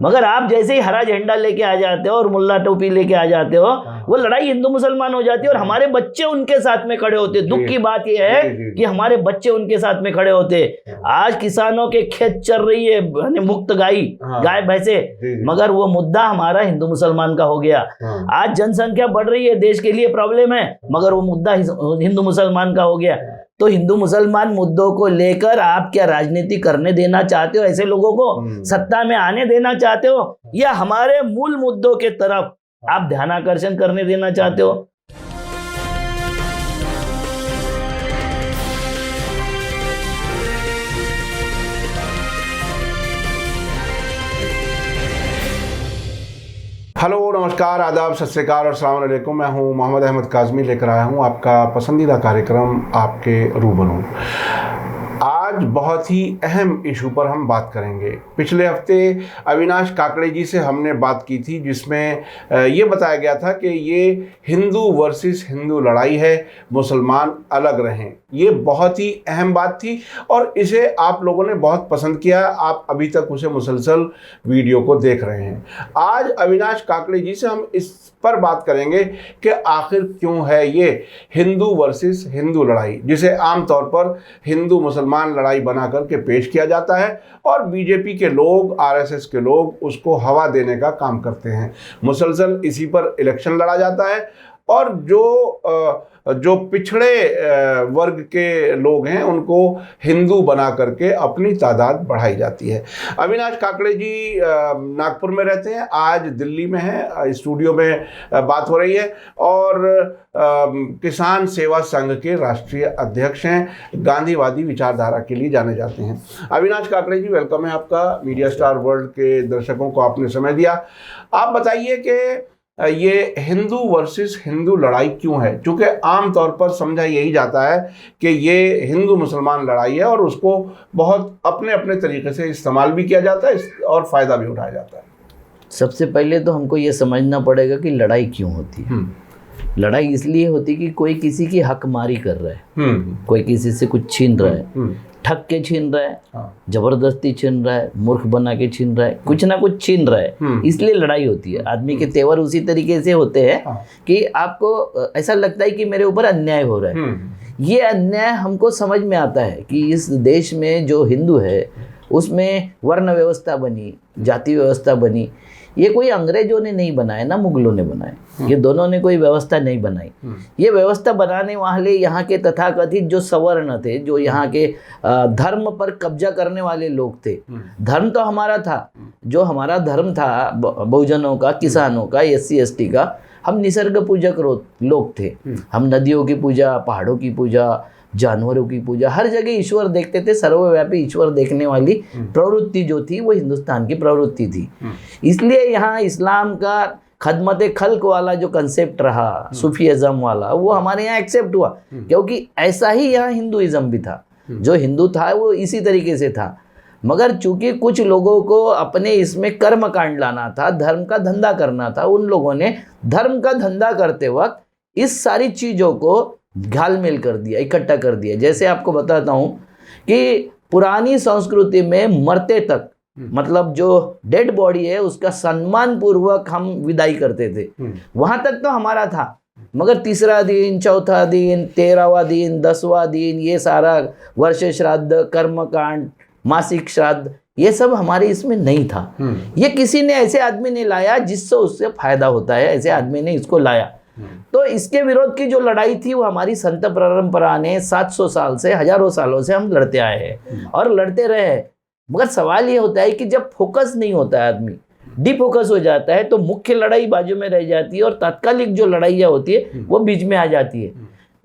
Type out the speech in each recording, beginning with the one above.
मगर आप जैसे ही हरा झंडा लेके आ जाते हो और मुल्ला टोपी लेके आ जाते हो, वो लड़ाई हिंदू मुसलमान हो जाती है और हमारे बच्चे उनके साथ में खड़े होते। दुख की बात यह है कि हमारे बच्चे उनके साथ में खड़े होते। आज किसानों के खेत चल रही है मुक्त गाय भैंसे, मगर वो मुद्दा हमारा हिंदू मुसलमान का हो गया। आज जनसंख्या बढ़ रही है, देश के लिए प्रॉब्लम है, मगर वो मुद्दा हिंदू मुसलमान का हो गया। तो हिंदू मुसलमान मुद्दों को लेकर आप क्या राजनीति करने देना चाहते हो? ऐसे लोगों को सत्ता में आने देना चाहते हो, या हमारे मूल मुद्दों के तरफ आप ध्यानाकर्षण करने देना चाहते हो? हेलो, नमस्कार, आदाब, सत श्री अकाल और अस्सलाम वालेकुम। मैं हूं मोहम्मद अहमद काज़मी, लेकर आया हूं आपका पसंदीदा कार्यक्रम आपके रूबरू। आज बहुत ही अहम इशू पर हम बात करेंगे। पिछले हफ्ते अविनाश काकड़े जी से हमने बात की थी, जिसमें ये बताया गया था कि ये हिंदू वर्सेस हिंदू लड़ाई है, मुसलमान अलग रहें। ये बहुत ही अहम बात थी और इसे आप लोगों ने बहुत पसंद किया। आप अभी तक उसे मुसलसल वीडियो को देख रहे हैं। आज अविनाश काकड़े जी से हम इस पर बात करेंगे कि आखिर क्यों है ये हिंदू वर्सेस हिंदू लड़ाई, जिसे आमतौर पर हिंदू मुसलमान लड़ाई बना करके पेश किया जाता है और बीजेपी के लोग, आरएसएस के लोग उसको हवा देने का काम करते हैं। मुसलसल इसी पर इलेक्शन लड़ा जाता है और जो पिछड़े वर्ग के लोग हैं उनको हिंदू बना करके अपनी तादाद बढ़ाई जाती है। अविनाश काकड़े जी नागपुर में रहते हैं, आज दिल्ली में हैं, स्टूडियो में बात हो रही है, और किसान सेवा संघ के राष्ट्रीय अध्यक्ष हैं, गांधीवादी विचारधारा के लिए जाने जाते हैं। अविनाश काकड़े जी, वेलकम है आपका। मीडिया स्टार वर्ल्ड के दर्शकों को आपने समय दिया। आप बताइए कि ये हिंदू वर्सेस हिंदू लड़ाई क्यों है? क्योंकि आमतौर पर समझा यही जाता है कि ये हिंदू मुसलमान लड़ाई है और उसको बहुत अपने अपने तरीके से इस्तेमाल भी किया जाता है और फ़ायदा भी उठाया जाता है। सबसे पहले तो हमको ये समझना पड़ेगा कि लड़ाई क्यों होती है। लड़ाई इसलिए होती कि कोई किसी की हकमारी कर रहा है, कोई किसी से कुछ छीन रहा है, ठग के छीन रहा है, जबरदस्ती छीन रहा है, मूर्ख बना के छीन रहा है, कुछ ना कुछ छीन रहा है, इसलिए लड़ाई होती है। आदमी के तेवर उसी तरीके से होते हैं कि आपको ऐसा लगता है कि मेरे ऊपर अन्याय हो रहा है। ये अन्याय हमको समझ में आता है कि इस देश में जो हिंदू है उसमें वर्ण व्यवस्था बनी, जाति व्यवस्था बनी। ये कोई अंग्रेजों ने नहीं बनाया, ना मुगलों ने बनाया, ये दोनों ने कोई व्यवस्था नहीं बनाई। ये व्यवस्था बनाने वाले यहाँ के तथाकथित जो सवर्ण थे, जो यहाँ के धर्म पर कब्जा करने वाले लोग थे। धर्म तो हमारा था, जो हमारा धर्म था बहुजनों का, किसानों का, SC ST का, हम निसर्ग पूजक लोग थे। हम नदियों की पूजा, पहाड़ों की पूजा, जानवरों की पूजा, हर जगह ईश्वर देखते थे। सर्वव्यापी ईश्वर देखने वाली प्रवृत्ति जो थी वो हिंदुस्तान की प्रवृत्ति थी। इसलिए यहाँ इस्लाम का खदमत खल्क वाला जो कंसेप्ट रहा, सूफीइज्म वाला, वो हमारे यहाँ एक्सेप्ट हुआ, क्योंकि ऐसा ही यहाँ हिंदुइज्म भी था। जो हिंदू था वो इसी तरीके से था, मगर चूंकि कुछ लोगों को अपने इसमें कर्म कांड लाना था, धर्म का धंधा करना था, उन लोगों ने धर्म का धंधा करते वक्त इस सारी चीज़ों को घालमेल कर दिया, इकट्ठा कर दिया। जैसे आपको बताता हूँ कि पुरानी संस्कृति में मरते तक, मतलब जो डेड बॉडी है उसका सम्मान पूर्वक हम विदाई करते थे। वहां तक तो हमारा था, मगर तीसरा दिन, चौथा दिन, 13वां दिन, 10वां दिन, ये सारा वर्ष श्राद्ध, कर्मकांड, मासिक श्राद्ध, ये सब हमारे इसमें नहीं था। ये किसी ने, ऐसे आदमी ने लाया जिससे उससे फायदा होता है, ऐसे आदमी ने इसको लाया। तो इसके विरोध की जो लड़ाई थी वो हमारी संत परंपरा ने 700 साल से, हजारों सालों से हम लड़ते आए हैं और लड़ते रहे। मगर सवाल ये होता है कि जब फोकस नहीं होता है, आदमी डिफोकस हो जाता है, तो मुख्य लड़ाई बाजू में रह जाती है और तात्कालिक जो लड़ाइयाँ होती है वो बीच में आ जाती है।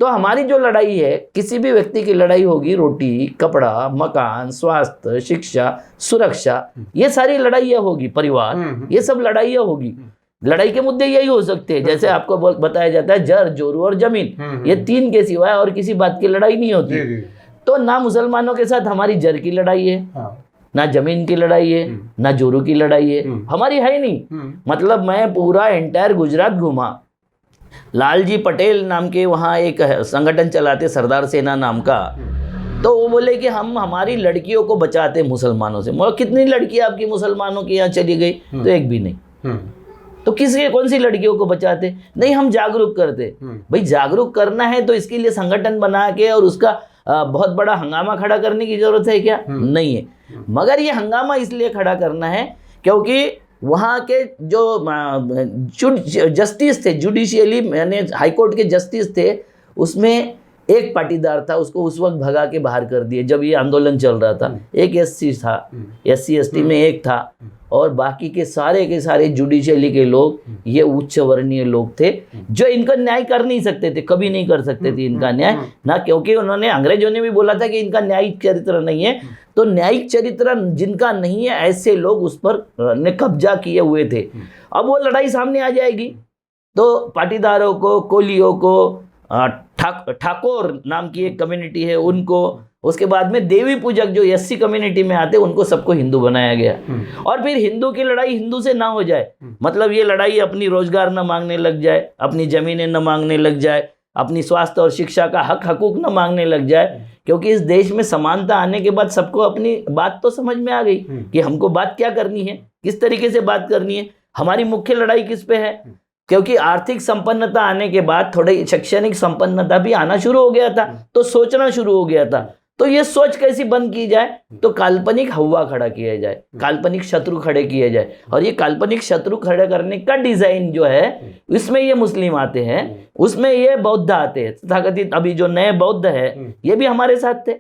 तो हमारी जो लड़ाई है, किसी भी व्यक्ति की लड़ाई होगी, रोटी, कपड़ा, मकान, स्वास्थ्य, शिक्षा, सुरक्षा, ये सारी लड़ाइयाँ होगी, परिवार, ये सब लड़ाइयाँ होगी। लड़ाई के मुद्दे यही हो सकते हैं, जैसे आपको बताया जाता है जर, जोरू और जमीन, ये तीन के सिवाय और किसी बात की लड़ाई नहीं होती। तो ना मुसलमानों के साथ हमारी जर की लड़ाई है, ना जमीन की लड़ाई है, ना जोरू की लड़ाई है, हमारी है ही नहीं। मतलब मैं पूरा एंटायर गुजरात घूमा, लालजी पटेल नाम के वहाँ एक संगठन चलाते, सरदार सेना नाम का, तो वो बोले कि हम हमारी लड़कियों को बचाते मुसलमानों से। मतलब कितनी लड़कियां आपकी मुसलमानों की यहाँ चली गई? तो एक भी नहीं। तो किसके कौन सी लड़कियों को बचाते? नहीं, हम जागरूक करते। भाई जागरूक करना है तो इसके लिए संगठन बना के और उसका बहुत बड़ा हंगामा खड़ा करने की जरूरत है क्या? नहीं है। मगर ये हंगामा इसलिए खड़ा करना है क्योंकि वहाँ के जो जस्टिस थे, जुडिशियली यानी हाईकोर्ट के जस्टिस थे, उसमें एक पाटीदार था, उसको उस वक्त भगा के बाहर कर दिए जब ये आंदोलन चल रहा था। एक एससी था, SC ST में एक था, और बाकी के सारे जुडिशियली के लोग ये उच्च वर्णीय लोग थे जो इनका न्याय कर नहीं सकते थे, कभी नहीं कर सकते थे इनका न्याय ना, क्योंकि उन्होंने, अंग्रेजों ने भी बोला था कि इनका न्यायिक चरित्र नहीं है। तो न्यायिक चरित्र जिनका नहीं है, ऐसे लोग उस पर ने कब्जा किए हुए थे। अब वो लड़ाई सामने आ जाएगी तो पाटीदारों को, कोलियों को, ठाकुर नाम की एक कम्युनिटी है उनको, उसके बाद में देवी पूजक जो SC कम्युनिटी में आते उनको सबको हिंदू बनाया गया। और फिर हिंदू की लड़ाई हिंदू से ना हो जाए, मतलब ये लड़ाई अपनी रोजगार न मांगने लग जाए, अपनी जमीनें न मांगने लग जाए, अपनी स्वास्थ्य और शिक्षा का हकूक न मांगने लग जाए। क्योंकि इस देश में समानता आने के बाद सबको अपनी बात तो समझ में आ गई कि हमको बात क्या करनी है, किस तरीके से बात करनी है, हमारी मुख्य लड़ाई किस पे है। क्योंकि आर्थिक संपन्नता आने के बाद थोड़ी शैक्षणिक संपन्नता भी आना शुरू हो गया था, तो सोचना शुरू हो गया था। तो ये सोच कैसी बंद की जाए? तो काल्पनिक हवा खड़ा किया जाए, काल्पनिक शत्रु खड़े किए जाए। और ये काल्पनिक शत्रु खड़े करने का डिजाइन जो है, इसमें ये मुस्लिम आते हैं, उसमें ये बौद्ध आते हैं, तथाकथित अभी जो नए बौद्ध है ये भी हमारे साथ थे।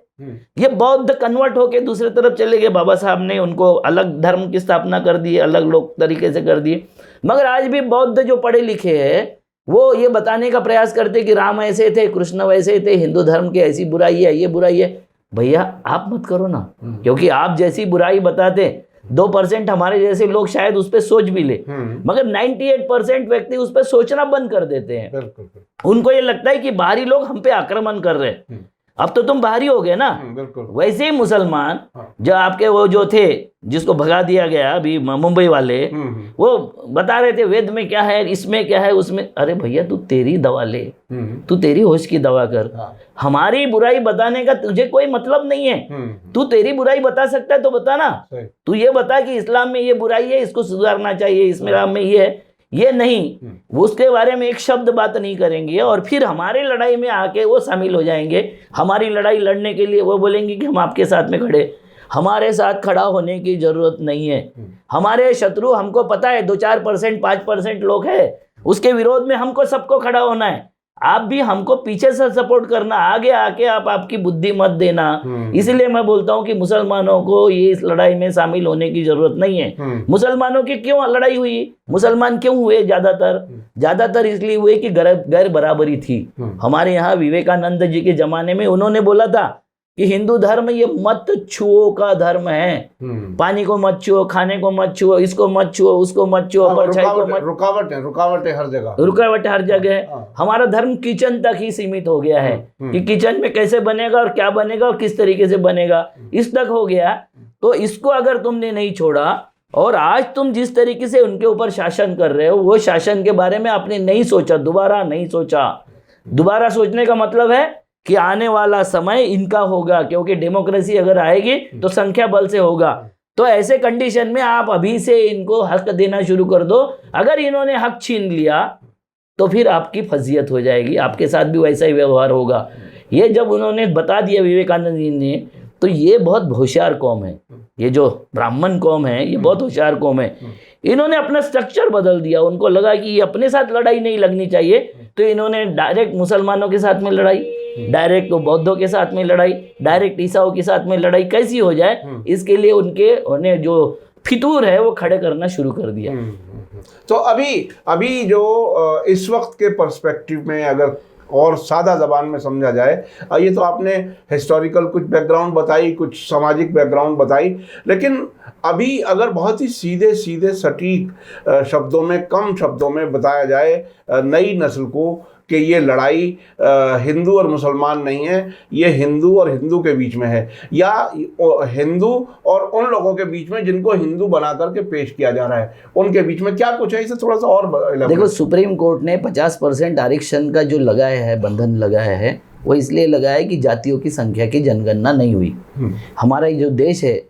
ये बौद्ध कन्वर्ट होके दूसरे तरफ चले गए, बाबा साहब ने उनको अलग धर्म की स्थापना कर दी, अलग लोग तरीके से कर दिए। मगर आज भी बौद्ध जो पढ़े लिखे हैं वो ये बताने का प्रयास करते कि राम ऐसे थे, कृष्ण वैसे थे, हिंदू धर्म की ऐसी बुराई है, ये बुराई है। भैया आप मत करो ना, क्योंकि आप जैसी बुराई बताते 2% हमारे जैसे लोग शायद उस पर सोच भी ले, मगर 98% व्यक्ति उस पर सोचना बंद कर देते हैं। उनको ये लगता है कि बाहरी लोग हम पे आक्रमण कर रहे हैं, अब तो तुम बाहरी हो गए ना। वैसे ही मुसलमान जो आपके वो जो थे जिसको भगा दिया गया अभी मुंबई वाले, वो बता रहे थे वेद में क्या है, इसमें क्या है, उसमें। अरे भैया तू तेरी दवा ले, तू तेरी होश की दवा कर, हमारी बुराई बताने का तुझे कोई मतलब नहीं है। तू तेरी बुराई बता सकता है तो बता ना, तू ये बता कि इस्लाम में ये बुराई है, इसको सुधारना चाहिए, इस्लाम में ये है, ये नहीं, वो उसके बारे में एक शब्द बात नहीं करेंगे। और फिर हमारे लड़ाई में आके वो शामिल हो जाएंगे, हमारी लड़ाई लड़ने के लिए वो बोलेंगे कि हम आपके साथ में खड़े। हमारे साथ खड़ा होने की जरूरत नहीं है। हमारे शत्रु हमको पता है 2-4%, 5% लोग हैं, उसके विरोध में हमको सबको खड़ा होना है। आप भी हमको पीछे से सपोर्ट करना, आगे आके आप आपकी बुद्धि मत देना। इसलिए मैं बोलता हूँ कि मुसलमानों को ये इस लड़ाई में शामिल होने की जरूरत नहीं है। मुसलमानों की क्यों लड़ाई हुई? मुसलमान क्यों हुए? ज्यादातर इसलिए हुए कि गैर बराबरी थी। हमारे यहाँ विवेकानंद जी के जमाने में उन्होंने बोला था कि हिंदू धर्म ये मत छुओ का धर्म है। पानी को मत छुओ, खाने को मत छुओ, इसको मत छुओ, उसको मत छुओ, परछाई को मत। रुकावट है हर जगह, रुकावट हर जगह है। हमारा धर्म किचन तक ही सीमित हो गया है कि किचन में कैसे बनेगा और क्या बनेगा और किस तरीके से बनेगा, इस तक हो गया। तो इसको अगर तुमने नहीं छोड़ा और आज तुम जिस तरीके से उनके ऊपर शासन कर रहे हो, वो शासन के बारे में आपने नहीं सोचा, दोबारा नहीं सोचा। दोबारा सोचने का मतलब है कि आने वाला समय इनका होगा, क्योंकि डेमोक्रेसी अगर आएगी तो संख्या बल से होगा। तो ऐसे कंडीशन में आप अभी से इनको हक देना शुरू कर दो। अगर इन्होंने हक छीन लिया तो फिर आपकी फजीयत हो जाएगी, आपके साथ भी वैसा ही व्यवहार होगा। ये जब उन्होंने बता दिया विवेकानंद जी ने, तो ये बहुत होशियार कौम है, ये जो ब्राह्मण कौम है ये बहुत होशियार कौम है। इन्होंने अपना स्ट्रक्चर बदल दिया। उनको लगा कि ये अपने साथ लड़ाई नहीं लगनी चाहिए, तो इन्होंने डायरेक्ट मुसलमानों के साथ में लड़ाई, डायरेक्ट बौद्धों के साथ में लड़ाई, डायरेक्ट ईसाओं के साथ में लड़ाई कैसी हो जाए, इसके लिए उन्हें जो फितूर है वो खड़े करना शुरू कर दिया। तो अभी जो इस वक्त के पर्सपेक्टिव में अगर और सादा ज़बान में समझा जाए, ये तो आपने हिस्टोरिकल कुछ बैकग्राउंड बताई, कुछ सामाजिक बैकग्राउंड बताई, लेकिन अभी अगर बहुत ही सीधे सीधे सटीक शब्दों में, कम शब्दों में बताया जाए नई नस्ल को कि ये लड़ाई हिंदू और मुसलमान नहीं है, ये हिंदू और हिंदू के बीच में है, या हिंदू और उन लोगों के बीच में जिनको हिंदू बना करके पेश किया जा रहा है, उनके बीच में क्या कुछ है, इसे थोड़ा सा और देखो। सुप्रीम कोर्ट ने 50% आरक्षण का जो लगाया है, बंधन लगाया है, वो इसलिए लगा है कि जातियों की संख्या की जनगणना नहीं हुई। हमारा ये जो देश है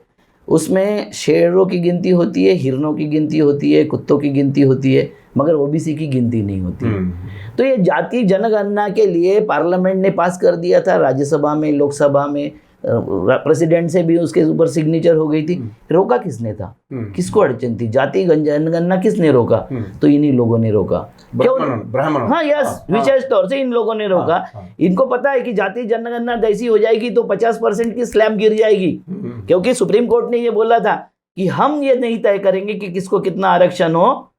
उसमें शेरों की गिनती होती है, हिरणों की गिनती होती है, कुत्तों की गिनती होती है, मगर ओबीसी की गिनती नहीं होती। तो ये जाति जनगणना के लिए पार्लियामेंट ने पास कर दिया था, राज्यसभा में, लोकसभा में, प्रेसिडेंट से भी उसके ऊपर सिग्नेचर हो गई थी। रोका किसने था? किसको अड़चन थी? जाति जनगणना किसने रोका? तो इन्हीं लोगों ने रोका। ब्राह्मण। हाँ, यस, विशेष तौर से इन लोगों ने रोका। इनको पता है कि जाति जनगणना जैसी हो जाएगी तो 50% की स्लैब गिर जाएगी, क्योंकि सुप्रीम कोर्ट ने ये बोला था कि हम ये नहीं तय करेंगे कि किसको कितना आरक्षण हो,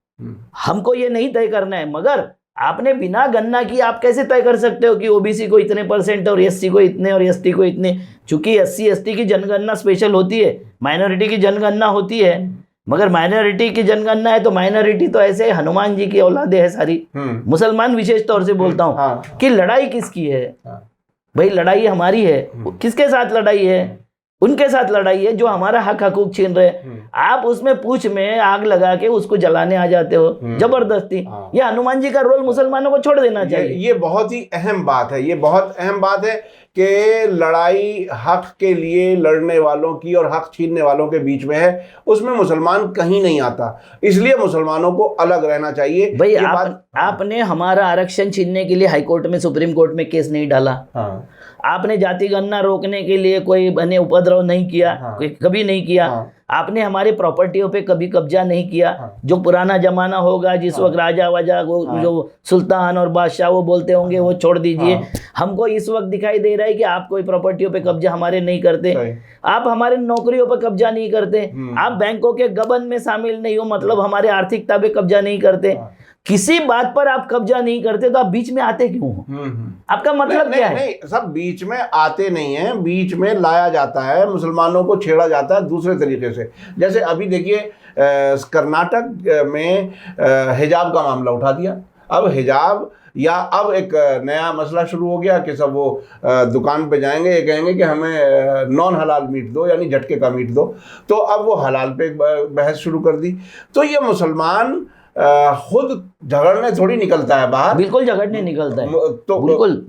हमको ये नहीं तय करना है। मगर आपने बिना गणना की आप कैसे तय कर सकते हो कि ओबीसी को इतने % और एससी को इतने और एसटी को इतने? चूंकि एससी एसटी की जनगणना स्पेशल होती है, माइनॉरिटी की जनगणना होती है, मगर माइनॉरिटी की जनगणना है तो माइनॉरिटी तो ऐसे हनुमान जी की औलादे है सारी। मुसलमान विशेष तौर से बोलता हूँ कि लड़ाई किसकी है भाई? लड़ाई हमारी है। किसके साथ लड़ाई है? उनके साथ लड़ाई है जो हमारा हक हकूक छीन रहे। आप उसमें पूछ में आग लगा के उसको जलाने आ जाते हो जबरदस्ती। ये हनुमान जी का रोल मुसलमानों को छोड़ देना चाहिए। ये बहुत ही अहम बात है। ये बहुत अहम बात है कि लड़ाई हक के लिए लड़ने वालों की और हक छीनने वालों के बीच में है, उसमें मुसलमान कहीं नहीं आता। इसलिए मुसलमानों को अलग रहना चाहिए भाई। आपने हमारा आरक्षण छीनने के लिए हाईकोर्ट में, सुप्रीम कोर्ट में केस नहीं डाला। आपने जाति गणना रोकने के लिए कोई बने उपद्रव नहीं किया, कभी नहीं किया। आपने हमारे प्रॉपर्टियों पे कभी कब्जा नहीं किया। जो पुराना जमाना होगा जिस वक्त राजा वाजा जो सुल्तान और बादशाह वो बोलते होंगे वो छोड़ दीजिए। हमको इस वक्त दिखाई दे रहा है कि आप कोई प्रॉपर्टियों पे कब्जा हमारे नहीं करते, आप हमारे नौकरियों पे कब्जा नहीं करते, आप बैंकों के गबन में शामिल नहीं हो, मतलब हमारे आर्थिकता पे कब्जा नहीं करते। किसी बात पर आप कब्जा नहीं करते तो आप बीच में आते क्यों हो? आपका मतलब क्या है? नहीं, सब बीच में आते नहीं है, बीच में लाया जाता है, मुसलमानों को छेड़ा जाता है दूसरे तरीके से। जैसे अभी देखिए कर्नाटक में हिजाब का मामला उठा दिया। अब हिजाब या अब एक नया मसला शुरू हो गया कि सब वो दुकान पे जाएंगे, ये कहेंगे कि हमें नॉन हलाल मीट दो, यानी झटके का मीट दो। तो अब वो हलाल पे बहस शुरू कर दी। तो ये मुसलमान खुद झगड़ने थोड़ी निकलता है बाहर। बिल्कुल झगड़ने निकलता है, तो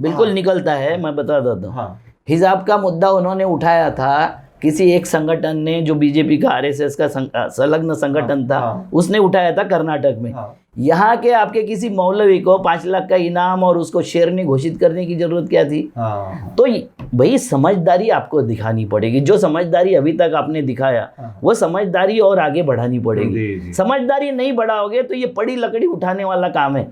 बिल्कुल निकलता है। मैं बता देता हूँ। हिजाब का मुद्दा उन्होंने उठाया था, किसी एक संगठन ने जो बीजेपी का आरएसएस का संलग्न संगठन था, उसने उठाया था कर्नाटक में। यहाँ के आपके किसी मौलवी को 5 लाख का इनाम और उसको शेरनी घोषित करने की जरूरत क्या थी? तो भाई समझदारी आपको दिखानी पड़ेगी। जो समझदारी अभी तक आपने दिखाया वो समझदारी और आगे बढ़ानी पड़ेगी। समझदारी नहीं बढ़ाओगे तो ये पड़ी लकड़ी उठाने वाला काम है।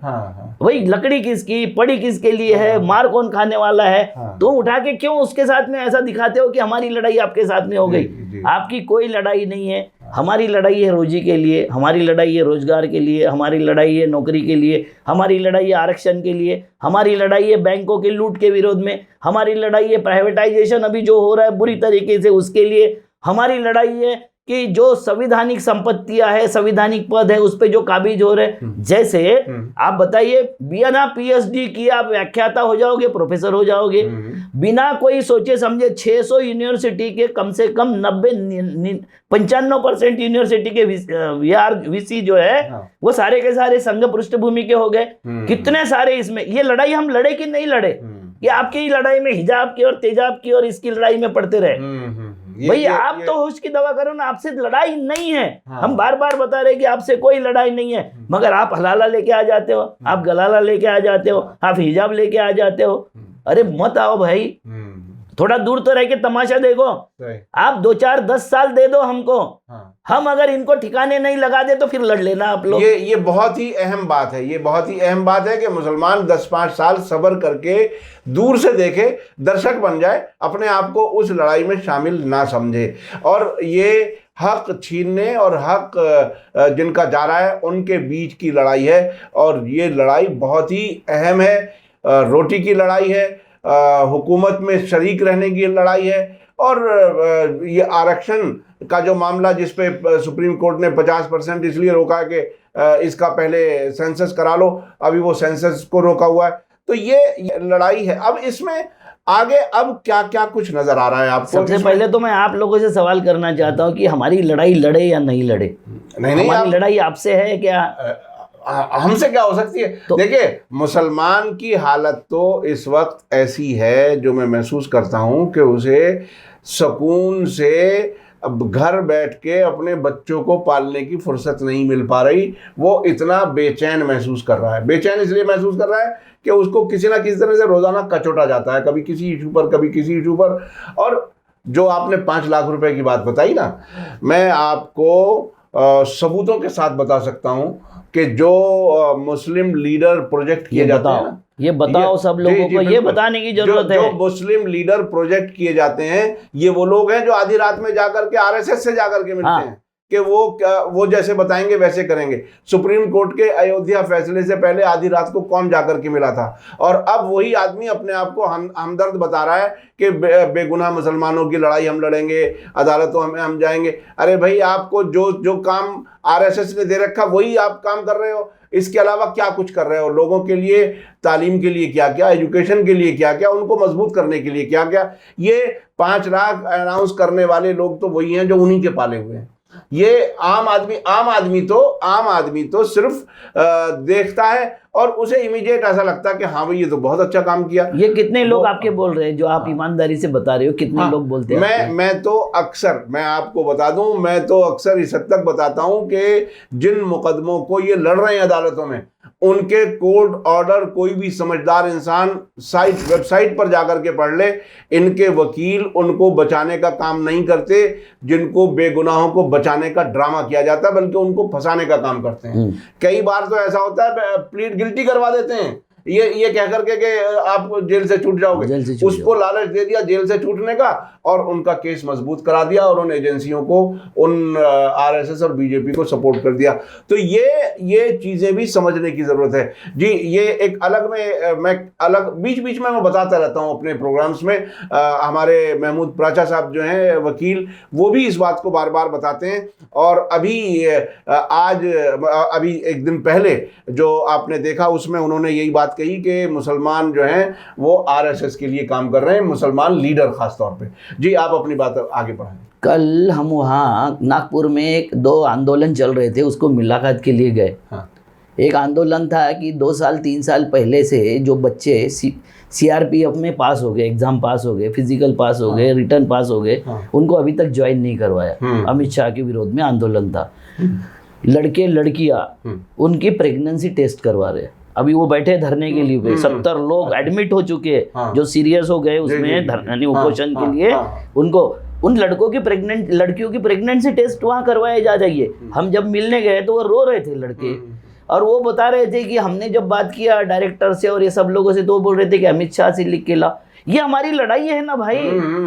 भाई लकड़ी किसकी, पड़ी किसके लिए है, मार कौन खाने वाला है? तो उठा के क्यों उसके साथ में ऐसा दिखाते हो कि हमारी लड़ाई आपके साथ में हो गई? आपकी कोई लड़ाई नहीं है। हमारी लड़ाई है रोजी के लिए, हमारी लड़ाई है रोजगार के लिए, हमारी लड़ाई है नौकरी के लिए, हमारी लड़ाई है आरक्षण के लिए, हमारी लड़ाई है बैंकों के लूट के विरोध में, हमारी लड़ाई है प्राइवेटाइजेशन अभी जो हो रहा है बुरी तरीके से उसके लिए, हमारी लड़ाई है कि जो संविधानिक संपत्तियां है, संविधानिक पद है, उस पे जो काबिज हो रहे। जैसे आप बताइए, बिना पीएचडी किए आप व्याख्याता हो जाओगे, प्रोफेसर हो जाओगे, बिना कोई सोचे समझे 600 यूनिवर्सिटी के कम से कम 95% यूनिवर्सिटी के वीसी जो है वो सारे के सारे संघ पृष्ठभूमि के हो गए। कितने सारे इसमें ये लड़ाई हम लड़े कि नहीं लड़े? ये आपकी लड़ाई में हिजाब की और तेजाब की और इसकी लड़ाई में पड़ते रहे। भाई आप तो होश की दवा करो ना, आपसे लड़ाई नहीं है। हम बार बार बता रहे कि आपसे कोई लड़ाई नहीं है, मगर आप हलाला लेके आ जाते हो, आप गलाला लेके आ जाते हो, आप हिजाब लेके आ जाते हो। अरे मत आओ भाई, थोड़ा दूर तो रह के तमाशा देखो। आप 2, 4, 10 साल दे दो हमको, हम अगर इनको ठिकाने नहीं लगा दे तो फिर लड़ लेना आप लोग। ये बहुत ही अहम बात है। ये बहुत ही अहम बात है कि मुसलमान 10-5 साल सब्र करके दूर से देखे, दर्शक बन जाए, अपने आप को उस लड़ाई में शामिल ना समझे। और ये हक छीनने और हक जिनका जा रहा है उनके बीच की लड़ाई है, और ये लड़ाई बहुत ही अहम है। रोटी की लड़ाई है, हुकूमत में शरीक रहने की लड़ाई है। और ये आरक्षण का जो मामला जिस पे सुप्रीम कोर्ट ने 50% इसलिए रोका कि इसका पहले सेंसस करा लो, अभी वो सेंसस को रोका हुआ है। तो ये लड़ाई है। अब इसमें आगे अब क्या क्या कुछ नजर आ रहा है आपको? सबसे पहले तो मैं आप लोगों से सवाल करना चाहता हूँ कि हमारी लड़ाई लड़े या नहीं लड़े? नहीं, हमारी लड़ाई आपसे है क्या? हमसे क्या हो सकती है? तो देखिए, मुसलमान की हालत तो इस वक्त ऐसी है जो मैं महसूस करता हूं कि उसे सुकून से अब घर बैठ के अपने बच्चों को पालने की फुर्सत नहीं मिल पा रही। वो इतना बेचैन महसूस कर रहा है। बेचैन इसलिए महसूस कर रहा है कि उसको किसी ना किसी तरह से रोजाना कचोटा जाता है, कभी किसी इशू पर, कभी किसी इशू पर। और जो आपने 5 लाख रुपए की बात बताई ना, मैं आपको सबूतों के साथ बता सकता हूं कि जो मुस्लिम लीडर प्रोजेक्ट किए जाते हैं ना, ये बताओ सब लोगों को, ये बताने की जरूरत है। जो मुस्लिम लीडर प्रोजेक्ट किए जाते हैं, ये वो लोग हैं जो आधी रात में जाकर के आरएसएस से जाकर के मिलते हैं कि वो जैसे बताएंगे वैसे करेंगे। सुप्रीम कोर्ट के अयोध्या फैसले से पहले आधी रात को कौन जाकर के मिला था? और अब वही आदमी अपने आप को हमदर्द बता रहा है कि बेगुनाह मुसलमानों की लड़ाई हम लड़ेंगे, अदालतों में हम जाएंगे। अरे भाई, आपको जो काम आरएसएस ने दे रखा वही आप काम कर रहे हो। इसके अलावा क्या कुछ कर रहे हो? लोगों के लिए, तालीम के लिए क्या क्या, एजुकेशन के लिए क्या क्या, उनको मजबूत करने के लिए क्या क्या। ये 5 लाख अनाउंस करने वाले लोग तो वही हैं जो उन्हीं के पाले हुए हैं। ये आम आदमी तो सिर्फ देखता है और उसे इमीडिएट ऐसा लगता है कि हाँ भाई, ये तो बहुत अच्छा काम किया। ये कितने लोग आपके बोल रहे हैं जो आप ईमानदारी से बता रहे हो? कितने लोग बोलते हैं? मैं तो अक्सर, मैं आपको बता दूं, मैं तो अक्सर इस हद तक बताता हूं कि जिन मुकदमों को ये लड़ रहे हैं अदालतों में, उनके कोर्ट ऑर्डर कोई भी समझदार इंसान वेबसाइट पर जाकर के पढ़ ले। इनके वकील उनको बचाने का काम नहीं करते, जिनको बेगुनाहों को बचाने का ड्रामा किया जाता है, बल्कि उनको फंसाने का काम करते हैं। कई बार तो ऐसा होता है, प्लीड गिल्टी करवा देते हैं, ये कह करके कि आप जेल से छूट जाओगे, उसको लालच दे दिया जेल से छूटने का, और उनका केस मजबूत करा दिया, और उन एजेंसियों को, उन आरएसएस और बीजेपी को सपोर्ट कर दिया। तो ये चीजें भी समझने की जरूरत है जी। ये एक अलग में मैं बीच बीच में मैं बताता रहता हूं अपने प्रोग्राम्स में। हमारे महमूद प्राचा साहब जो हैं वकील, वो भी इस बात को बार बार बताते हैं। और अभी एक दिन पहले जो आपने देखा, उसमें उन्होंने यही बात कही कि मुसलमान जो हैं वो आरएसएस के लिए काम कर रहे हैं, मुसलमान लीडर खास तौर पे। जी, आप अपनी बात आगे बढ़ाएं। कल हम वहाँ नागपुर में 2 आंदोलन चल रहे थे, उसको मुलाकात के लिए गए। एक आंदोलन था कि 2 साल 3 साल पहले से जो बच्चे सीआरपीएफ में पास हो गए, एग्जाम पास हो गए, फिजिकल पास हो गए, रिटर्न पास हो गए, उनको अभी तक ज्वाइन नहीं करवाया। अमित शाह के विरोध में आंदोलन था। लड़के लड़कियां उनकी प्रेगनेंसी टेस्ट करवा रहे। अभी वो बैठे धरने के लिए, 70 लोग एडमिट हो चुके हैं जो सीरियस हो गए उसमें धरने उपोषण के लिए। उनको, उन लड़कों की लड़कियों की प्रेगनेंसी टेस्ट वहाँ करवाए जा रही है। हम जब मिलने गए तो वो रो रहे थे लड़के, और वो बता रहे थे कि हमने जब बात किया डायरेक्टर से और ये सब लोगों से, तो वो बोल रहे थे कि अमित शाह से लिख के ला। ये हमारी लड़ाई है ना भाई।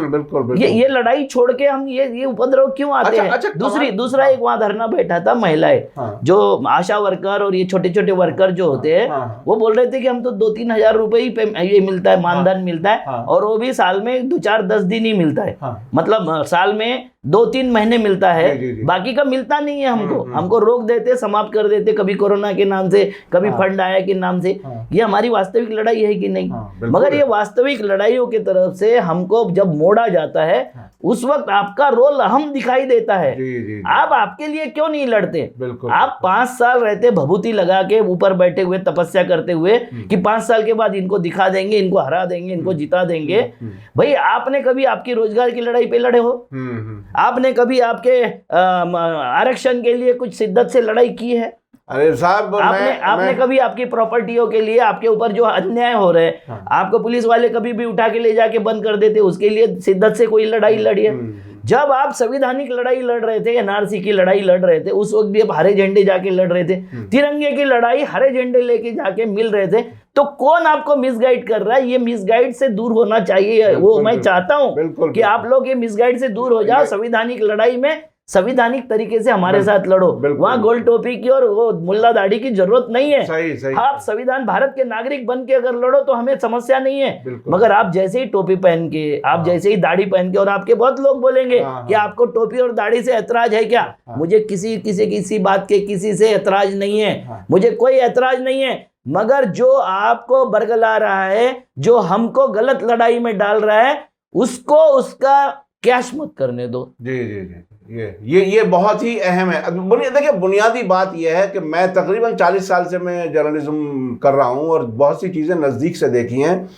बिल्कुल। ये लड़ाई छोड़ के हम ये उपद्रव क्यों आते हैं? दूसरा एक वहां धरना बैठा था महिलाएं, जो आशा वर्कर और ये छोटे छोटे वर्कर जो होते हैं, वो बोल रहे थे कि हम तो 2-3 हजार रुपए ही ये मिलता है, मानधन मिलता है, और वो भी साल में 2-4-10 दिन ही मिलता है। मतलब साल में 2-3 महीने मिलता है, बाकी का मिलता नहीं है हमको रोक देते, समाप्त कर देते, कभी कोरोना के नाम से, कभी फंड आया के नाम से। ये हमारी वास्तविक लड़ाई है कि नहीं? मगर ये वास्तविक लड़ाइयों की तरफ से हमको जब मोड़ा जाता है, उस वक्त आपका रोल अहम दिखाई देता है। आप आपके लिए क्यों नहीं लड़ते? आप 5 साल रहते भभूति लगा के ऊपर बैठे हुए, तपस्या करते हुए कि 5 साल के बाद इनको दिखा देंगे, इनको हरा देंगे, इनको जिता देंगे। भाई, आपने कभी आपकी रोजगार की लड़ाई पे लड़े हो? आपने कभी आपके आरक्षण के लिए कुछ शिद्दत से लड़ाई की है? अरे साहब, आपने कभी आपकी प्रॉपर्टियों के लिए, आपके ऊपर जो अन्याय हो रहे हैं, आपको पुलिस वाले कभी भी उठा के ले जाके बंद कर देते, उसके लिए शिद्दत से कोई लड़ाई लड़ी है? जब आप संवैधानिक लड़ाई लड़ रहे थे, एनआरसी की लड़ाई लड़ रहे थे, उस वक्त भी आप हरे झंडे जाके लड़ रहे थे। तिरंगे की लड़ाई हरे झंडे लेके जाके मिल रहे थे। तो कौन आपको मिसगाइड कर रहा है? ये मिसगाइड से दूर होना चाहिए। वो मैं चाहता हूं कि आप लोग ये मिसगाइड से दूर हो जाओ। संवैधानिक लड़ाई में संवैधानिक तरीके से हमारे साथ लड़ो। वहां गोल टोपी की और वो मुल्ला दाढ़ी की जरूरत नहीं है। सही। आप संविधान, भारत के नागरिक बन के अगर लड़ो तो हमें समस्या नहीं है। मगर आप जैसे ही टोपी पहन के, आप जैसे ही दाढ़ी पहन के, और आपके बहुत लोग बोलेंगे कि आपको टोपी और दाढ़ी से ऐतराज है क्या? मुझे किसी बात के किसी से ऐतराज नहीं है, मुझे कोई ऐतराज नहीं है। मगर जो आपको बरगला रहा है, जो हमको गलत लड़ाई में डाल रहा है, उसको उसका कैश मत करने दो। जी। ये बहुत ही अहम है। देखिए, बुनियादी बात यह है कि मैं तकरीबन 40 साल से मैं जर्नलिज्म कर रहा हूँ और बहुत सी चीज़ें नज़दीक से देखी हैं।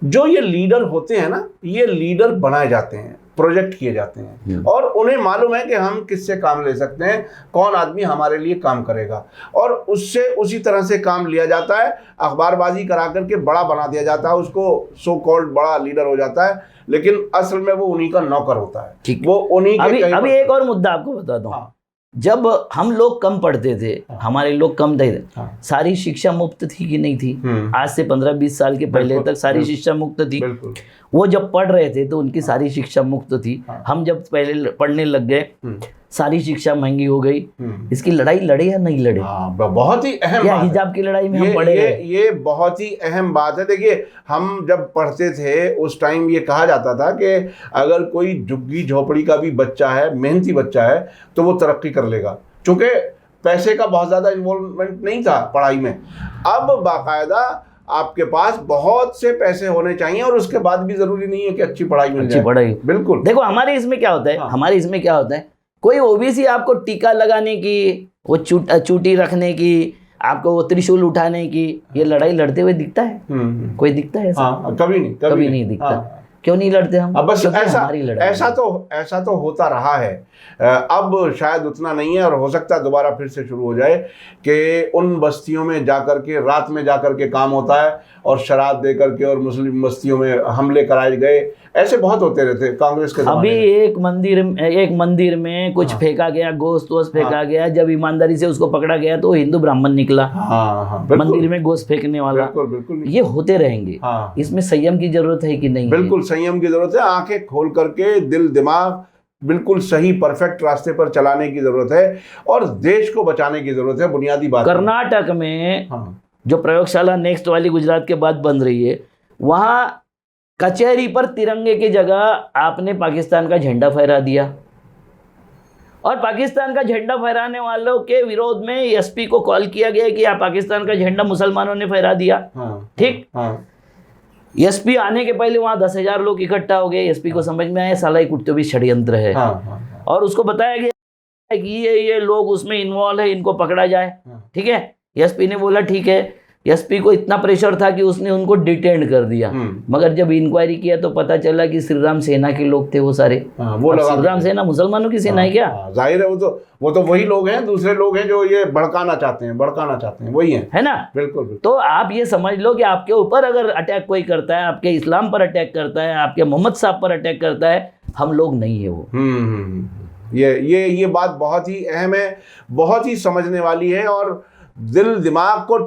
जो ये लीडर होते हैं ना, ये लीडर बनाए जाते हैं, प्रोजेक्ट किए जाते हैं और उन्हें मालूम है कि हम किससे काम ले सकते हैं, कौन आदमी हमारे लिए काम करेगा, और उससे उसी तरह से काम लिया जाता है। अखबारबाजी करा करके बड़ा बना दिया जाता है, उसको सो कॉल्ड बड़ा लीडर हो जाता है, लेकिन असल में वो उन्हीं का नौकर होता है। वो उन्हीं के अभी एक और मुद्दा आपको बताता हूँ। जब हम लोग कम पढ़ते थे, हमारे लोग कम थे, सारी शिक्षा मुफ्त थी कि नहीं थी? आज से 15-20 साल के पहले तक सारी शिक्षा मुफ्त थी। वो जब पढ़ रहे थे तो उनकी सारी शिक्षा मुफ्त थी। हम जब पहले पढ़ने लग गए, सारी शिक्षा महंगी हो गई। इसकी लड़ाई लड़े या नहीं लड़े? बहुत ही अहम बात है। हिजाब की लड़ाई में हम पढ़े ये बहुत ही अहम बात है। देखिए, हम जब पढ़ते थे उस टाइम ये कहा जाता था कि अगर कोई झुग्गी झोपड़ी का भी बच्चा है, मेहनती बच्चा है, तो वो तरक्की कर लेगा, क्योंकि पैसे का बहुत ज़्यादा इन्वॉल्वमेंट नहीं था पढ़ाई में। अब बाकायदा आपके पास बहुत से पैसे होने चाहिए और उसके बाद भी ज़रूरी नहीं है कि अच्छी पढ़ाई मिल जाए। पढ़ाई बिल्कुल। देखो, हमारे इसमें क्या होता है, हमारे इसमें क्या होता है, कोई ओबीसी आपको टीका लगाने की, वो चूटी रखने की, आपको वो त्रिशूल उठाने की, ये लड़ाई लड़ते हुए दिखता है? कोई दिखता है ऐसा? कभी नहीं दिखता। क्यों नहीं लड़ते हम? अब बस ऐसा तो होता रहा है। अब शायद उतना नहीं है और हो सकता है दोबारा फिर से शुरू हो जाए कि उन बस्तियों में जाकर के रात में जाकर के काम होता है और शराब दे करके और मुस्लिम बस्तियों में हमले कराए गए। ऐसे बहुत होते रहते कांग्रेस के अभी एक मंदिर में कुछ फेंका गया, गोश्त वोश्त फेंका गया, जब ईमानदारी से उसको पकड़ा गया तो हिंदू ब्राह्मण निकला। मंदिर में गोश्त फेंकने वाला। बिल्कुल। ये होते रहेंगे। इसमें संयम की जरूरत है कि नहीं? बिल्कुल संयम की जरूरत है। आंखें खोल करके दिल दिमाग बिल्कुल सही परफेक्ट रास्ते पर चलाने की जरूरत है और देश को बचाने की जरूरत है। बुनियादी बात कर्नाटक में जो प्रयोगशाला नेक्स्ट वाली गुजरात के बाद बन रही है, वहां कचहरी पर तिरंगे की जगह आपने पाकिस्तान का झंडा फहरा दिया और पाकिस्तान का झंडा फहराने वालों के विरोध में एसपी को कॉल किया गया कि आप पाकिस्तान का झंडा मुसलमानों ने फहरा दिया। ठीक। एसपी आने के पहले वहां 10,000 लोग इकट्ठा हो गए। एसपी को समझ में आया साला एक कुछ तो भी षड्यंत्र है। और उसको बताया गया कि ये लोग उसमें इन्वॉल्व है, इनको पकड़ा जाए। ठीक है। एसपी ने बोला ठीक है। एसपी को इतना प्रेशर था कि उसने उनको डिटेन कर दिया। मगर जब इंक्वायरी किया तो पता चला कि श्री राम सेना के लोग थे वो सारे। श्री राम सेना मुसलमानों की सेना है क्या? जाहिर है, वो तो वही लोग हैं, दूसरे लोग हैं जो ये भड़काना चाहते हैं, वही है ना? बिल्कुल। तो आप ये समझ लो कि आपके ऊपर अगर अटैक कोई करता है, आपके इस्लाम पर अटैक करता है, आपके मोहम्मद साहब पर अटैक करता है, हम लोग नहीं है वो। ये बात बहुत ही अहम है, बहुत ही समझने वाली है और दिल दिमाग को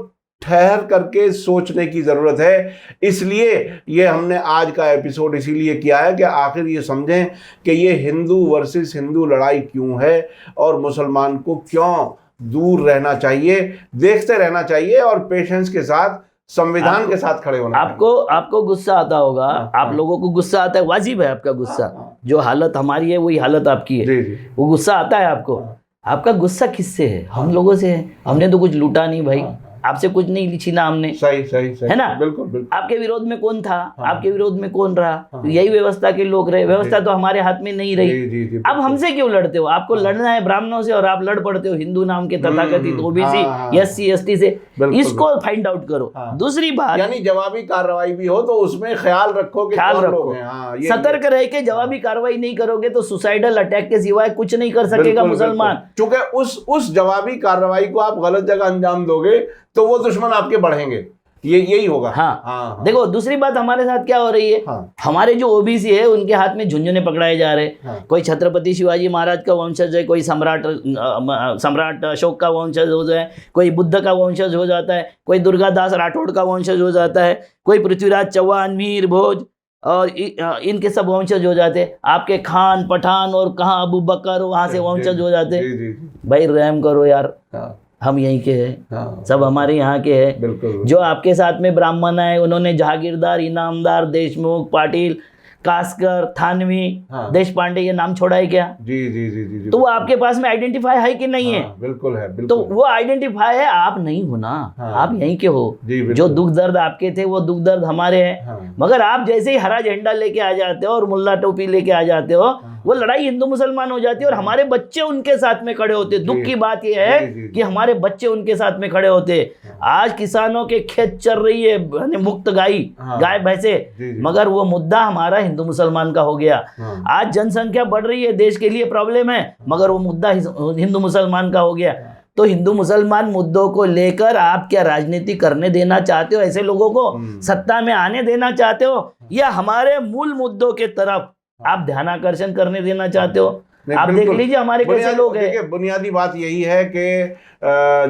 ठहर करके सोचने की ज़रूरत है। इसलिए ये हमने आज का एपिसोड इसीलिए किया है कि आखिर ये समझें कि ये हिंदू वर्सेस हिंदू लड़ाई क्यों है और मुसलमान को क्यों दूर रहना चाहिए, देखते रहना चाहिए और पेशेंस के साथ संविधान के साथ खड़े होना। आपको गुस्सा आता होगा। आप लोगों को गुस्सा आता है, वाजिब है आपका गुस्सा। जो हालत हमारी है वही हालत आपकी है। वो गुस्सा आता है आपको। आपका गुस्सा किससे है? हम लोगों से है। हमने तो कुछ लूटा नहीं भाई, आपसे कुछ नहीं छीना हमने। सही है ना? बिल्कुल। आपके विरोध में कौन था? आपके विरोध में कौन रहा? यही व्यवस्था के लोग रहे। व्यवस्था तो हमारे हाथ में नहीं रही। अब हमसे क्यों लड़ते हो? आपको लड़ना है ब्राह्मणों से और आप लड़ पड़ते हो हिंदू नाम के तथाकथित ओबीसी एससी एसटी से। इसको फाइंड आउट करो। दूसरी बात, यानी जवाबी कार्रवाई भी हो तो उसमें ख्याल रखो, सतर्क रह के जवाबी कार्रवाई नहीं करोगे तो सुसाइडल अटैक के सिवाय कुछ नहीं कर सकेगा मुसलमान। क्योंकि उस जवाबी कार्रवाई को आप गलत जगह अंजाम दोगे तो वो दुश्मन आपके बढ़ेंगे। यही होगा। हाँ। देखो, दूसरी बात हमारे साथ क्या हो रही है। हमारे जो ओबीसी है उनके हाथ में झुंझुने पकड़ाए जा रहे। कोई छत्रपति शिवाजी महाराज का वंशज है, कोई सम्राट अशोक का वंशज हो जाए, कोई बुद्ध का वंशज हो जाता है, कोई दुर्गादास राठौड़ का वंशज हो जाता है, कोई पृथ्वीराज चौहान, मीर भोज और इनके सब वंशज हो जाते हैं। आपके खान पठान और कहाँ अबू बकर वहां से वंशज हो जाते। भाई रहम करो यार, हम यहीं के हैं। सब हमारे यहाँ के हैं। जो आपके साथ में ब्राह्मण है उन्होंने जहागीरदार, इनामदार, देशमुख, पाटिल कास्कर, थानवी, देश पांडे, ये नाम छोड़ा है क्या? जी जी जी जी। तो वो आपके पास में आइडेंटिफाई है कि नहीं है? बिल्कुल है, बिल्कुल। तो वो आइडेंटिफाई है, आप नहीं हो ना। आप यहीं के हो। जो दुख दर्द आपके थे वो दुख दर्द हमारे हैं। मगर आप जैसे ही हरा झंडा लेके आ जाते हो और मुल्ला टोपी लेके आ जाते हो, वो लड़ाई हिंदू मुसलमान हो जाती है और हमारे बच्चे उनके साथ में खड़े होते। दुख की बात यह है कि हमारे बच्चे उनके साथ में खड़े होते। आज किसानों के खेत चल रही है मुक्त गाय भैंसे, मगर वो मुद्दा हमारा हिंदू मुसलमान का हो गया। आज जनसंख्या बढ़ रही है, देश के लिए प्रॉब्लम है, मगर वो मुद्दा हिंदू मुसलमान का हो गया। तो हिंदू मुसलमान मुद्दों को लेकर आप क्या राजनीति करने देना चाहते हो? ऐसे लोगों को सत्ता में आने देना चाहते हो, या हमारे मूल मुद्दों के तरफ आप ध्यानाकर्षण करने देना चाहते हो? आप देख लीजिए हमारे कैसे लोग हैं। बुनियादी बात यही है कि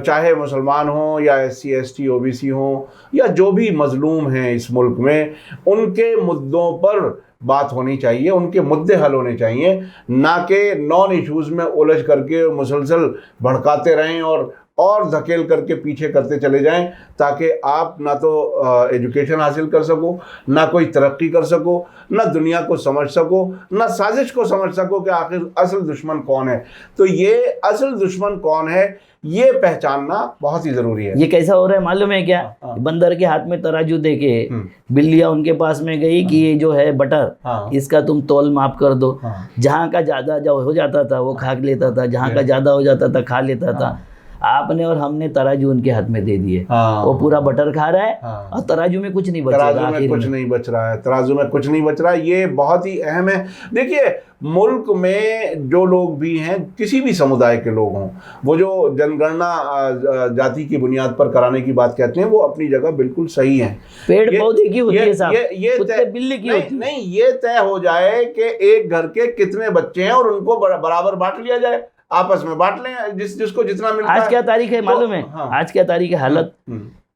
चाहे मुसलमान हो या SC ST OBC हो या जो भी मजलूम हैं इस मुल्क में, उनके मुद्दों पर बात होनी चाहिए, उनके मुद्दे हल होने चाहिए, ना कि नॉन इश्यूज़ में उलझ करके मुसलसल भड़काते रहें और धकेल करके पीछे करते चले जाएं, ताकि आप ना तो एजुकेशन हासिल कर सको, ना कोई तरक्की कर सको, ना दुनिया को समझ सको, ना साजिश को समझ सको कि आखिर असल दुश्मन कौन है। तो ये असल दुश्मन कौन है, ये पहचानना बहुत ही ज़रूरी है। ये कैसा हो रहा है मालूम है क्या? बंदर के हाथ में तराजू देके बिल्लियां उनके पास में गई कि ये जो है बटर, इसका तुम तौल माप कर दो। जहाँ का ज़्यादा जो हो जाता था वो खा लेता था, जहाँ का ज़्यादा हो जाता था खा लेता था। आपने और हमने तराजू उनके हाथ में दे दिए, वो पूरा बटर खा रहा है और तराजू में कुछ नहीं बच रहा। तराजू में कुछ नहीं बच रहा है, तराजू में कुछ नहीं बच रहा है। ये बहुत ही अहम है। देखिए, मुल्क में जो लोग भी हैं, किसी भी समुदाय के लोग हों, वो जो जनगणना जाति की बुनियाद पर कराने की बात कहते हैं, वो अपनी जगह बिल्कुल सही है। पेड़ पौधे की होती है साहब, ये बिल्ली की होती है। नहीं, ये तय हो जाए कि एक घर के कितने बच्चे हैं और उनको बराबर बांट लिया जाए, आपस में बांट लें, जिसको जितना मिलता है। आज क्या तारीख है मालूम है? आज क्या तारीख है? हालत,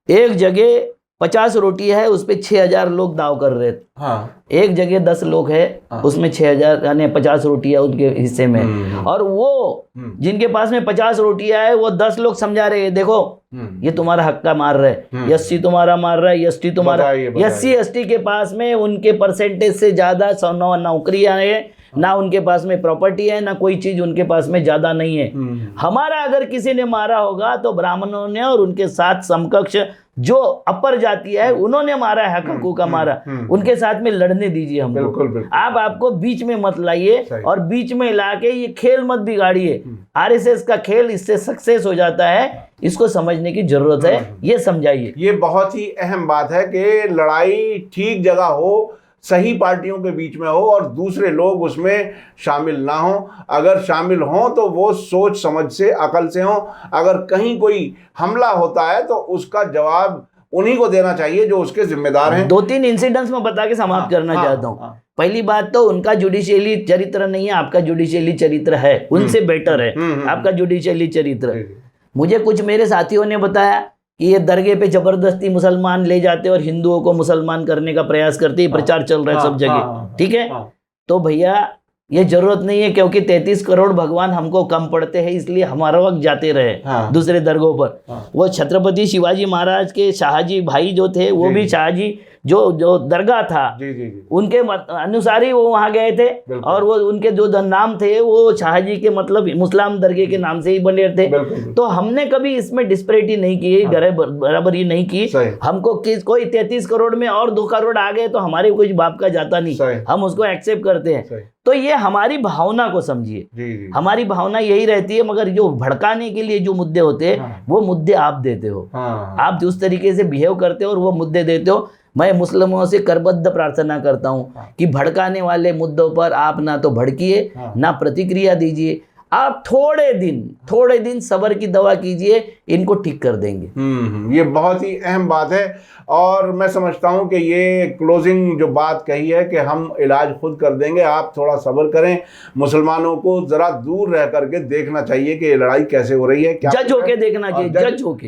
एक जगह 50 रोटी है, उस पे 6000 लोग दाव कर रहे थे। एक जगह 10 लोग है, उसमें 6000 यानी 50 रोटियां उनके हिस्से में, और वो जिनके पास में 50 रोटियां है वो 10 लोग समझा रहे हैं, देखो ये तुम्हारा हक का मार रहा है, SC तुम्हारा मार रहा है, ST तुम्हारा। SC ST के पास में उनके परसेंटेज से ज्यादा नौकरियां है, ना उनके पास में प्रॉपर्टी है, ना कोई चीज उनके पास में ज्यादा नहीं है। हमारा अगर किसी ने मारा होगा तो ब्राह्मणों ने और उनके साथ समकक्ष जो अपर जाति है उन्होंने मारा है, हकूक का मारा, उनके साथ में लड़ने दीजिए हमको। बिल्कुल, बिल्कुल। आप आपको बीच में मत लाइए और बीच में लाके ये खेल मत बिगाड़िए। RSS का खेल इससे सक्सेस हो जाता है, इसको समझने की जरूरत है, ये समझाइए। ये बहुत ही अहम बात है कि लड़ाई ठीक जगह हो, सही पार्टियों के बीच में हो और दूसरे लोग उसमें शामिल ना हो। अगर शामिल हों तो वो सोच समझ से, अकल से हों। अगर कहीं कोई हमला होता है तो उसका जवाब उन्हीं को देना चाहिए जो उसके जिम्मेदार हैं। 2-3 इंसिडेंट्स में बता के समाप्त करना चाहता हूँ। पहली बात तो उनका जुडिशियली चरित्र नहीं है, आपका जुडिशियली चरित्र है, उनसे बेटर है आपका जुडिशियली चरित्र। मुझे कुछ मेरे साथियों ने बताया कि ये दरगाह पे जबरदस्ती मुसलमान ले जाते और हिंदुओं को मुसलमान करने का प्रयास करते, प्रचार चल रहा है सब जगह, ठीक है। तो भैया ये जरूरत नहीं है, क्योंकि 33 करोड़ भगवान हमको कम पड़ते हैं, इसलिए हमारा वक्त जाते रहे दूसरे दरगाहों पर। वो छत्रपति शिवाजी महाराज के शाहजी भाई जो थे, वो भी शाहजी जो दरगाह था उनके अनुसार ही वो वहाँ गए थे, और वो उनके जो नाम थे वो शाहजी के मतलब मुस्लिम दरगाह के नाम से ही बने थे। तो हमने कभी इसमें डिस्पैरिटी नहीं की, बराबरी नहीं की। हमको कोई 33 करोड़ में और 2 करोड़ आ गए तो हमारे कुछ बाप का जाता नहीं, हम उसको एक्सेप्ट करते हैं। तो ये हमारी भावना को समझिए, हमारी भावना यही रहती है। मगर जो भड़काने के लिए जो मुद्दे होते हैं वो मुद्दे आप देते हो, आप उस तरीके से बिहेव करते हो और वो मुद्दे देते हो। मैं मुस्लिमों से करबद्ध प्रार्थना करता हूं कि भड़काने वाले मुद्दों पर आप ना तो भड़किए, ना प्रतिक्रिया दीजिए। आप थोड़े दिन सब्र की दवा कीजिए, इनको ठीक कर देंगे। ये बहुत ही अहम बात है। और मैं समझता हूं कि ये क्लोजिंग जो बात कही है कि हम इलाज खुद कर देंगे, आप थोड़ा सब्र करें। मुसलमानों को जरा दूर रह करके देखना चाहिए कि ये लड़ाई कैसे हो रही है, क्या जज होके देखना चाहिए,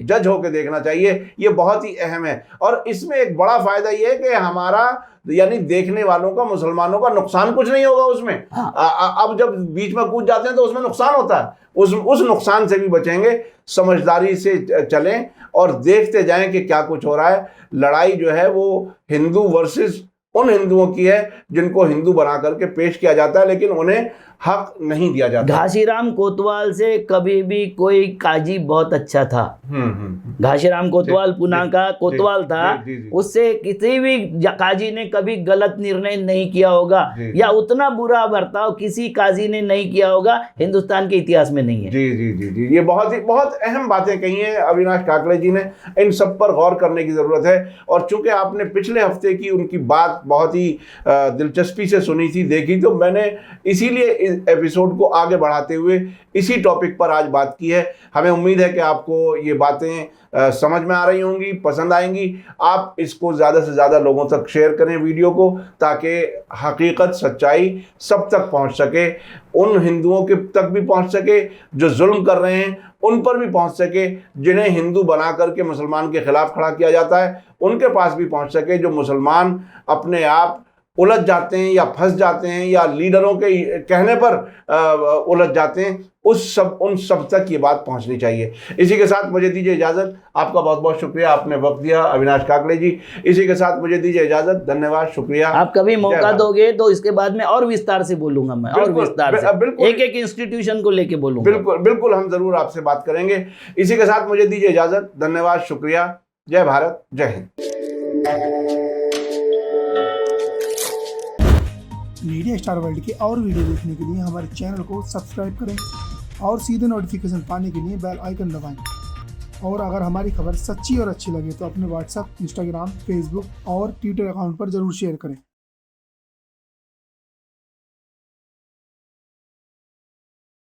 जज होके देखना चाहिए। ये बहुत ही अहम है। और इसमें एक बड़ा फायदा ये है कि हमारा यानी देखने वालों का, मुसलमानों का नुकसान कुछ नहीं होगा उसमें। अब जब बीच में कूद जाते हैं तो उसमें नुकसान होता है, उस नुकसान से भी बचेंगे। समझदारी से चलें और देखते जाएं कि क्या कुछ हो रहा है। लड़ाई जो है वो हिंदू वर्सेस उन हिंदुओं की है जिनको हिंदू बना करके पेश किया जाता है, लेकिन उन्हें हक नहीं दिया जाता। घासीराम कोतवाल से कभी भी कोई काजी बहुत अच्छा था। घासीराम कोतवाल पुणे का कोतवाल था, उससे किसी भी काजी ने कभी गलत निर्णय नहीं किया होगा या उतना बुरा बर्ताव किसी काजी ने नहीं किया होगा, हिंदुस्तान के इतिहास में नहीं है। जी जी जी जी, ये बहुत अहम बातें कही हैं अविनाश काकड़े जी ने। इन सब पर गौर करने की जरूरत है। और चूंकि आपने पिछले हफ्ते की उनकी बात बहुत ही दिलचस्पी से सुनी थी, देखी, तो मैंने इसीलिए इस एपिसोड को आगे बढ़ाते हुए इसी टॉपिक पर आज बात की है। हमें उम्मीद है कि आपको ये बातें समझ में आ रही होंगी, पसंद आएंगी। आप इसको ज़्यादा से ज़्यादा लोगों तक शेयर करें वीडियो को, ताकि हकीकत, सच्चाई सब तक पहुंच सके, उन हिंदुओं के तक भी पहुंच सके जो जुल्म कर रहे हैं, उन पर भी पहुंच सके, जिन्हें हिंदू बना करके मुसलमान के खिलाफ खड़ा किया जाता है उनके पास भी पहुंच सके, जो मुसलमान अपने आप उलझ जाते हैं या फंस जाते हैं या लीडरों के कहने पर उलझ जाते हैं, उन सब तक ये बात पहुंचनी चाहिए। इसी के साथ मुझे दीजिए इजाज़त। आपका बहुत बहुत शुक्रिया, आपने वक्त दिया अविनाश काकड़े जी। इसी के साथ मुझे दीजिए इजाज़त। धन्यवाद, शुक्रिया। आप कभी मौका दोगे तो इसके बाद में और विस्तार से बोलूंगा मैं, और विस्तार से एक एक इंस्टीट्यूशन को लेके बोलूंगा। बिल्कुल बिल्कुल, हम जरूर आपसे बात करेंगे। इसी के साथ मुझे दीजिए इजाज़त। धन्यवाद, शुक्रिया। जय भारत, जय हिंद। मीडिया स्टार वर्ल्ड के और वीडियो देखने के लिए हमारे चैनल को सब्सक्राइब करें और सीधे नोटिफिकेशन पाने के लिए बेल आइकन दबाएं। और अगर हमारी खबर सच्ची और अच्छी लगे तो अपने व्हाट्सएप, इंस्टाग्राम, फेसबुक और ट्विटर अकाउंट पर जरूर शेयर करें।